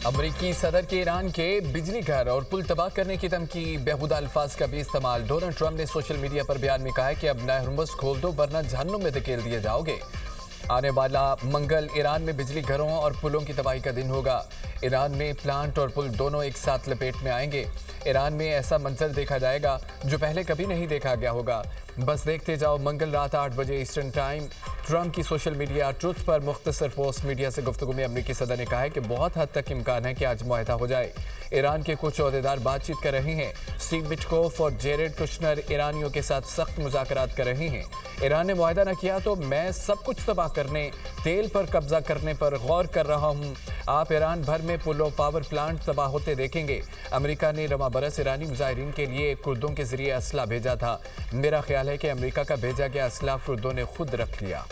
अमरीकी सदर के ईरान के बिजली घर और पुल तबाह करने की धमकी, बेहुदा अल्फाज का भी इस्तेमाल। डोनाल्ड ट्रंप ने सोशल मीडिया पर बयान में कहा है कि अब नए हुर्मुज़ खोल दो वरना जहन्नुम में धकेल दिए जाओगे। आने वाला मंगल ईरान में बिजली घरों और पुलों की तबाही का दिन होगा। ईरान में प्लांट और पुल दोनों एक साथ लपेट में आएंगे। ईरान में ऐसा मंजर देखा जाएगा जो पहले कभी नहीं देखा गया होगा। बस देखते जाओ। मंगल रात 8 बजे ईस्टर्न टाइम। ट्रंप की सोशल मीडिया ट्रुथ पर मुख्तसर पोस्ट। मीडिया से गुफ्तगू में अमरीकी सदर ने कहा है कि बहुत हद तक इम्कान है कि आज मुआहदा हो जाए। ईरान के कुछ ओहदेदार बातचीत कर रहे हैं। स्टीव विटकोफ और जेरेड कुशनर ईरानियों के साथ सख्त मुज़ाकरात कर रहे हैं। ईरान ने मुआहदा न किया तो मैं सब कुछ तबाह करने, तेल पर कब्जा करने पर गौर कर रहा हूँ। आप ईरान भर में पुलों, पावर प्लांट तबाह होते देखेंगे। अमेरिका ने रवा बरस ईरानी मुजाहिरीन के लिए कुर्दों के जरिए असला भेजा था। मेरा ख्याल है कि अमेरिका का भेजा गया असला कुर्दों ने खुद रख लिया।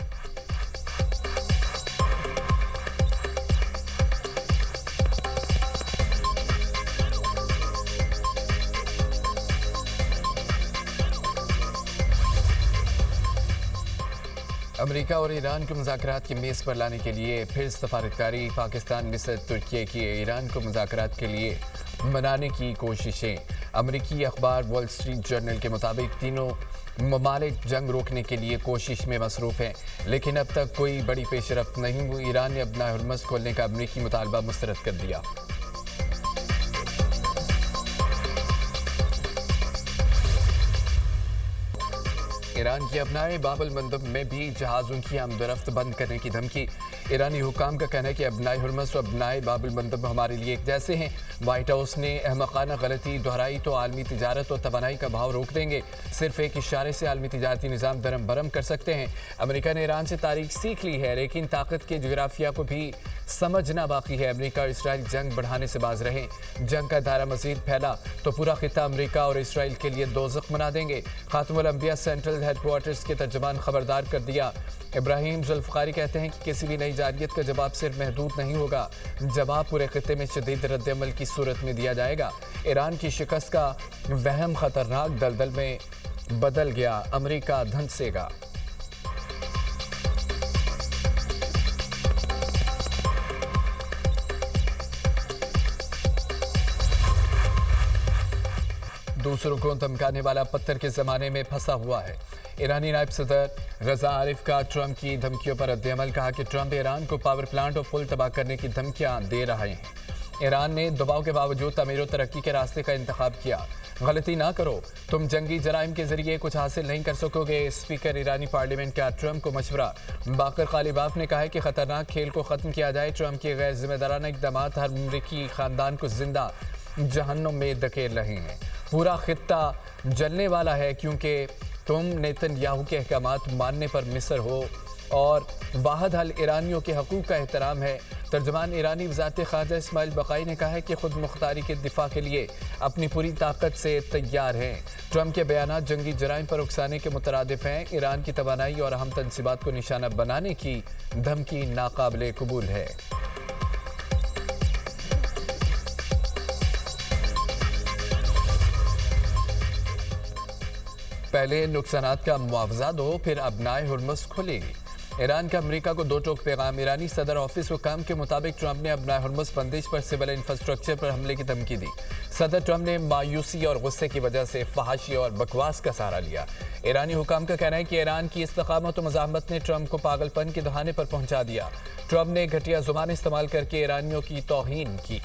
अमेरिका और ईरान को मुज़ाकरात की मेज़ पर लाने के लिए फिर सफारतकारी। पाकिस्तान, मिस्र, तुर्की की ईरान को मुज़ाकरात के लिए मनाने की कोशिशें। अमेरिकी अखबार वॉल स्ट्रीट जर्नल के मुताबिक तीनों ममालिक जंग रोकने के लिए कोशिश में मसरूफ़ हैं, लेकिन अब तक कोई बड़ी पेशरफ्त नहीं हुई। ईरान ने अपना हुर्मुज़ खोलने का अमेरिकी मुतालबा मुस्तरद कर दिया। ईरान की अपनाए बाबुल मंदब में भी जहाज़ों की आमदरफ्त बंद करने की धमकी। ईरानी हुकाम का कहना है कि अपनाए हुर्मुज़ और अपनाए बाबुल मंदब हमारे लिए एक जैसे हैं। व्हाइट हाउस ने अहमकाना गलती दोहराई तो आलमी तिजारत और तवानाई का भाव रोक देंगे। सिर्फ एक इशारे से आलमी तिजारती निज़ाम दरम बरम कर सकते हैं। अमेरिका ने ईरान से तारीख सीख ली है, लेकिन ताकत के जोग्राफिया को भी समझना बाकी है। अमेरिका और इसराइल जंग बढ़ाने से बाज रहे। जंग का दायरा मजीद फैला तो पूरा खिता अमेरिका और इसराइल के लिए दोज़ख बना देंगे। खातमुल अंबिया सेंट्रल हेडक्वार्टर्स के तर्जुमान खबरदार कर दिया। इब्राहिम जुल्फ़िकार कहते हैं कि किसी भी नई जारियत का जवाब सिर्फ महदूद नहीं होगा, जवाब पूरे खिते में शदीद रद्द-ए-अमल की सूरत में दिया जाएगा। ईरान की शिकस्त का वहम खतरनाक दलदल में बदल गया। अमेरिका धंसेगा। दूसरों को धमकाने वाला पत्थर के जमाने में फंसा हुआ है। ईरानी नायब सदर रजा आरिफ का ट्रंप की धमकियों पर रद्द-ए-अमल। कहा कि ट्रंप ईरान को पावर प्लांट और पुल तबाह करने की धमकियां दे रहे हैं। ईरान ने दबाव के बावजूद तमीर और तरक्की के रास्ते का इंतखाब किया। गलती ना करो, तुम जंगी जराइम के जरिए कुछ हासिल नहीं कर सकोगे। स्पीकर ईरानी पार्लियामेंट का ट्रंप को मशवरा। बाकर खालिबाफ ने कहा है कि खतरनाक खेल को खत्म किया जाए। ट्रंप के गैर जिम्मेदाराना इक़दाम हर अमरीकी खानदान को जिंदा जहन्नुम में धकेल रहे हैं। पूरा खित्ता जलने वाला है क्योंकि तुम नेतन्याहू के अहकामात मानने पर मिस्र हो और वाहद हल ईरानियों के हकूक़ का एहतराम है। तर्जमान ईरानी वज़ारत ख़ारजा इस्माइल बक़ाई ने कहा है कि खुद मुख्तारी के दिफा के लिए अपनी पूरी ताकत से तैयार हैं। ट्रंप के बयानात जंगी जराइम पर उकसाने के मुतरादिफ हैं। ईरान की तवानाई और अहम तनसीबात को निशाना बनाने की धमकी नाकाबिले कबूल है। पहले नुकसानात का मुआवजा दो, फिर अपनाए हुर्मुज़ खुलेगी। ईरान का अमेरिका को दो टोक पैगाम। ईरानी सदर ऑफिस हुकाम के मुताबिक ट्रंप ने अपनाए हुर्मुज़ बंदिश पर सिविल इंफ्रास्ट्रक्चर पर हमले की धमकी दी। सदर ट्रंप ने मायूसी और गुस्से की वजह से फहाशी और बकवास का सहारा लिया। ईरानी हुकाम का कहना है कि ईरान की इस्तकामत और मज़ाहमत ने ट्रंप को पागलपन के दहाने पर पहुंचा दिया। ट्रंप ने घटिया जुबान इस्तेमाल करके ईरानियों की तौहीन की।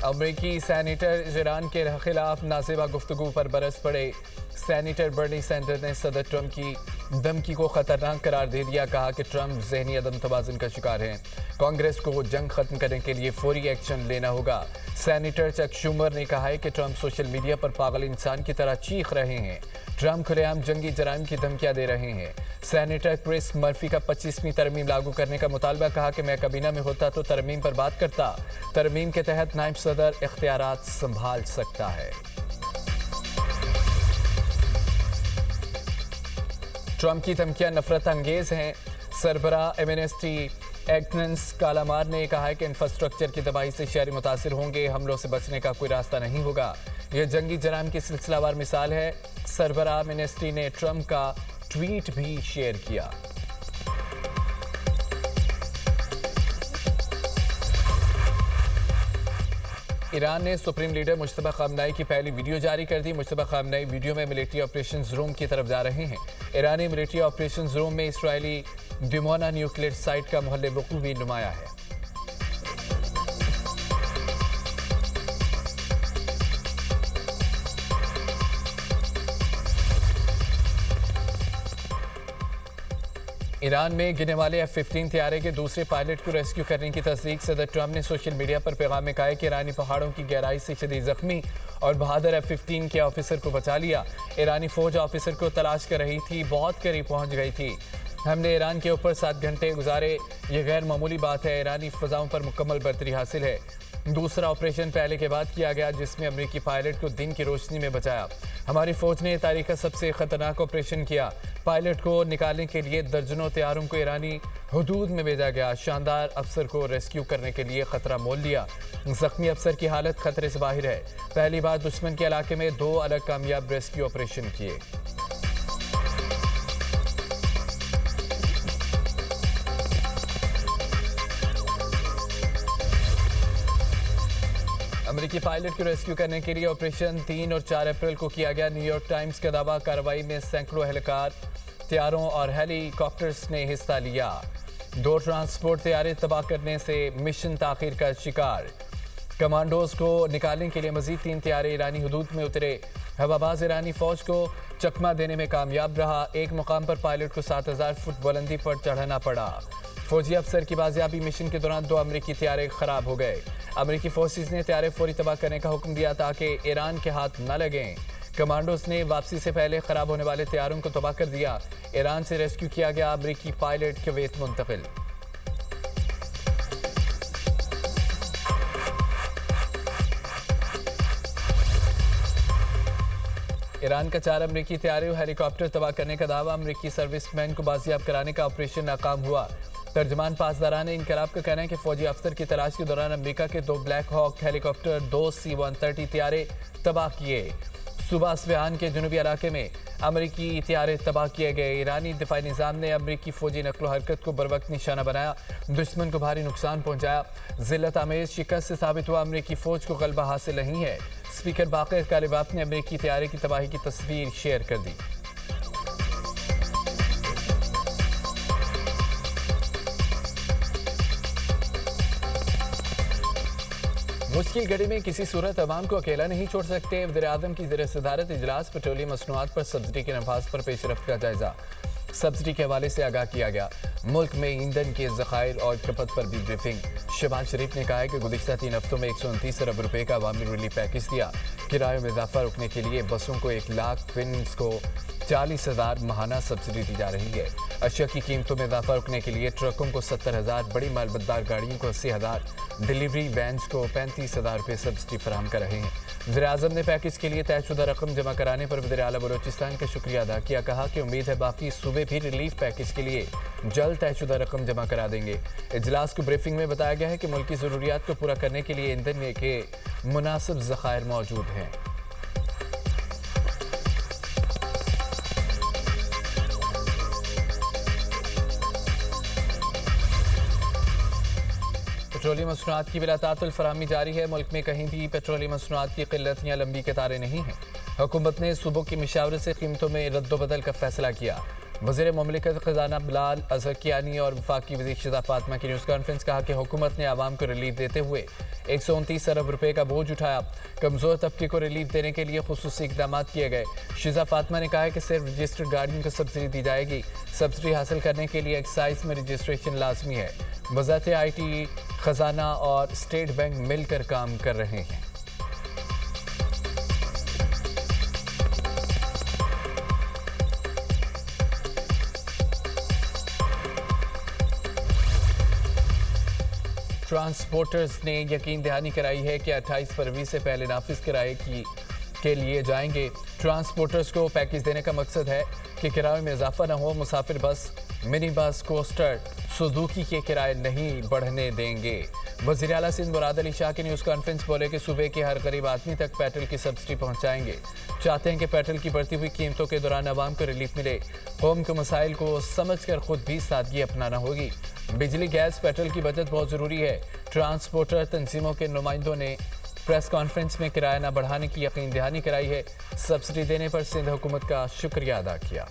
अमरीकी सैनेटर ईरान के खिलाफ नाज़ेबा गुफ्तगू पर बरस पड़े। सैनेटर बर्नी सैंडर्स ने सदर ट्रंप की धमकी को खतरनाक करार दे दिया। कहा कि ट्रंप ज़हनी अदम तवाज़ुन का शिकार हैं। कांग्रेस को जंग खत्म करने के लिए फौरी एक्शन लेना होगा। सैनेटर चक शूमर ने कहा है कि ट्रंप सोशल मीडिया पर पागल इंसान की तरह चीख रहे हैं। ट्रंप खुलेआम जंगी जराइम की धमकियां दे रहे हैं। सैनेटर क्रिस मर्फी का 25वीं तरमीम लागू करने का मुतालबा। कहा कि मैं काबीना में होता तो तरमीम पर बात करता। तरमीम के तहत नायब सदर इख्तियारात संभाल सकता है। ट्रंप की धमकियां नफरत अंगेज हैं। सरबरा एमनेस्टी एग्नेस कालामार ने कहा है कि इंफ्रास्ट्रक्चर की तबाही से शहरी मुतासिर होंगे। हमलों से बचने का कोई रास्ता नहीं होगा। यह जंगी जराइम की सिलसिलावार मिसाल है। सरबरा एमनेस्टी ने ट्रंप का ट्वीट भी शेयर किया। ईरान ने सुप्रीम लीडर मुश्तबा खामनाई की पहली वीडियो जारी कर दी। मुश्तबा खामनाई वीडियो में मिलिट्री ऑपरेशंस रूम की तरफ जा रहे हैं। ईरानी मिलिट्री ऑपरेशंस रूम में इसराइली दिमोना न्यूक्लियर साइट का मोहल्ले वकूअ भी नुमाया है। ईरान में गिरने वाले F-15 तैयारे के दूसरे पायलट को रेस्क्यू करने की तस्दीक सदर ट्रंप ने सोशल मीडिया पर पैगाम में कहा है कि ईरानी पहाड़ों की गहराई से शदीद जख्मी और बहादुर F-15 के ऑफिसर को बचा लिया। ईरानी फौज ऑफिसर को तलाश कर रही थी, बहुत करीब पहुंच गई थी। हमने ईरान के ऊपर 7 घंटे गुजारे, ये गैर मामूली बात है। ईरानी फजाओं पर मुकम्मल बर्तरी हासिल है। दूसरा ऑपरेशन पहले के बाद किया गया जिसमें अमेरिकी पायलट को दिन की रोशनी में बचाया। हमारी फौज ने तारीख का सबसे खतरनाक ऑपरेशन किया। पायलट को निकालने के लिए दर्जनों तैयारों को ईरानी हुदूद में भेजा गया। शानदार अफसर को रेस्क्यू करने के लिए खतरा मोल लिया। जख्मी अफसर की हालत खतरे से बाहर है। पहली बार दुश्मन के इलाके में 2 अलग कामयाब रेस्क्यू ऑपरेशन किए। अमेरिकी पायलट को रेस्क्यू करने के लिए ऑपरेशन 3 और 4 अप्रैल को किया गया। न्यूयॉर्क टाइम्स का दावा, कार्रवाई में सैकड़ों एहलकार, तैयारों और हेलीकॉप्टर्स ने हिस्सा लिया। 2 ट्रांसपोर्ट तैयारे तबाह करने से मिशन ताखीर का शिकार। कमांडोज को निकालने के लिए मजीद 3 तैयारे ईरानी हुदूद में उतरे। हवाबाज ईरानी फौज को चकमा देने में कामयाब रहा। एक मुकाम पर पायलट को 7000 फुट बुलंदी पर चढ़ना पड़ा। फौजी अफसर की बाजियाबी मिशन के दौरान 2 अमेरिकी तैयारे खराब हो गए। अमेरिकी फोर्सेस ने तैयारे फौरी तबाह करने का हुक्म दिया ताकि ईरान के हाथ न लगें। कमांडोज ने वापसी से पहले खराब होने वाले तैयारों को तबाह कर दिया। ईरान से रेस्क्यू किया गया अमेरिकी पायलट कुवैत मुंतकिल। ईरान का 4 अमेरिकी तैयारे और हेलीकॉप्टर तबाह करने का दावा। अमेरिकी सर्विसमैन को बाजियाब कराने का ऑपरेशन नाकाम हुआ। तर्जमान पासदारान इनकलाब का कहना है कि फौजी अफसर की तलाश के दौरान अमेरिका के 2 ब्लैक हॉक हेलीकॉप्टर, 2 C-130 तैयारे तबाह किए। सुबह अस्फहान के जनूबी इलाके में अमेरिकी तैयारे तबाह किए गए। ईरानी दिफाई निज़ाम ने अमेरिकी फौजी नकलो हरकत को बरवक्त निशाना बनाया, दुश्मन को भारी नुकसान पहुंचाया। जिल्लत आमेज शिकस्त से साबित हुआ अमेरिकी फौज को गलबा हासिल नहीं है। स्पीकर बाकर कालिबाफ ने अमेरिकी तैयारे की तबाही की तस्वीर शेयर कर दी। मुश्किल घड़ी में किसी सूरत अवाम को अकेला नहीं छोड़ सकते। वज़ीर-ए-आज़म की ज़ेर सदारत इजलास पेट्रोलियम मसनूआत पर सब्सिडी के नफाज पर पेशरफ्त का जायजा। सब्सिडी के हवाले से आगाह किया गया। मुल्क में ईंधन के ज़खायर और खपत पर भी ब्रीफिंग। शहबाज शरीफ ने कहा है कि गुज़िश्ता 3 हफ्तों में 129 अरब रुपए का अवामी रिलीफ पैकेज दिया। किरायों में इजाफा रोकने के लिए बसों को 1 लाख, विंग्स को 40,000 माहाना सब्सिडी दी जा रही है। अशिया की कीमतों में इजाफा रोकने के लिए ट्रकों को 70,000, बड़ी मालबतदार गाड़ियों को 80,000, डिलीवरी वैन्स को 35,000 रुपये सब्सिडी फराहम कर रहे हैं। वज़ीर-ए-आज़म ने पैकेज के लिए तयशुदा रकम जमा कराने पर वज़ीर आला बलोचिस्तान का शुक्रिया अदा किया। कहा कि उम्मीद है बाकी सूबे भी रिलीफ पैकेज के लिए जल्द तयशुदा रकम जमा करा देंगे। इजलास को ब्रीफिंग में बताया गया है कि मुल्की ज़रूरियात को पूरा करने के लिए ईंधन के मुनासिब ज़खायर मौजूद हैं। पेट्रोलियम मसनूआत की बिलातातुल फराहमी जारी है। मुल्क में कहीं भी पेट्रोलियम मसनूआत की किल्लत या लंबी कतारें नहीं हैं। हुकूमत ने सूबों की मशावरत से कीमतों में रद्दोबदल का फैसला किया। वज़ीर मुमलिकत खजाना बिलाल अज़रकियानी और वफाकी वज़ीर शिज़ा फातिमा की न्यूज़ कॉन्फ्रेंस कहा कि हुकूमत ने आवाम को रिलीफ देते हुए 129 अरब रुपए का बोझ उठाया। कमज़ोर तबके को रिलीफ देने के लिए खुसूसी इक़दाम किए गए। शिज़ा फातिमा ने कहा है कि सिर्फ रजिस्टर्ड गाड़ियों को सब्सिडी दी जाएगी। सब्सिडी हासिल करने के लिए एक्साइज में रजिस्ट्रेशन लाजमी है। वज़ारत IT, खजाना और स्टेट बैंक मिलकर काम कर रहे हैं। ट्रांसपोर्टर्स ने यकीन दहानी कराई है कि 28 फरवरी से पहले नाफिज किराए के लिए जाएंगे। ट्रांसपोर्टर्स को पैकेज देने का मकसद है कि किराए में इजाफा न हो। मुसाफिर बस मिनी बस कोस्टर सुजुकी के किराए नहीं बढ़ने देंगे। वज़ीर आला सिंध मुराद अली शाह की न्यूज़ कॉन्फ्रेंस बोले कि सूबे के हर गरीब आदमी तक पेट्रोल की सब्सिडी पहुंचाएंगे। चाहते हैं कि पेट्रोल की बढ़ती हुई कीमतों के दौरान आवाम को रिलीफ मिले। कौम के मसाइल को समझकर खुद भी सादगी अपनाना होगी। बिजली, गैस, पेट्रोल की बचत बहुत ज़रूरी है। ट्रांसपोर्टर तंजीमों के नुमाइंदों ने प्रेस कॉन्फ्रेंस में किराया न बढ़ाने की यकीन दहानी कराई है। सब्सिडी देने पर सिंध हुकूमत का शुक्रिया अदा किया।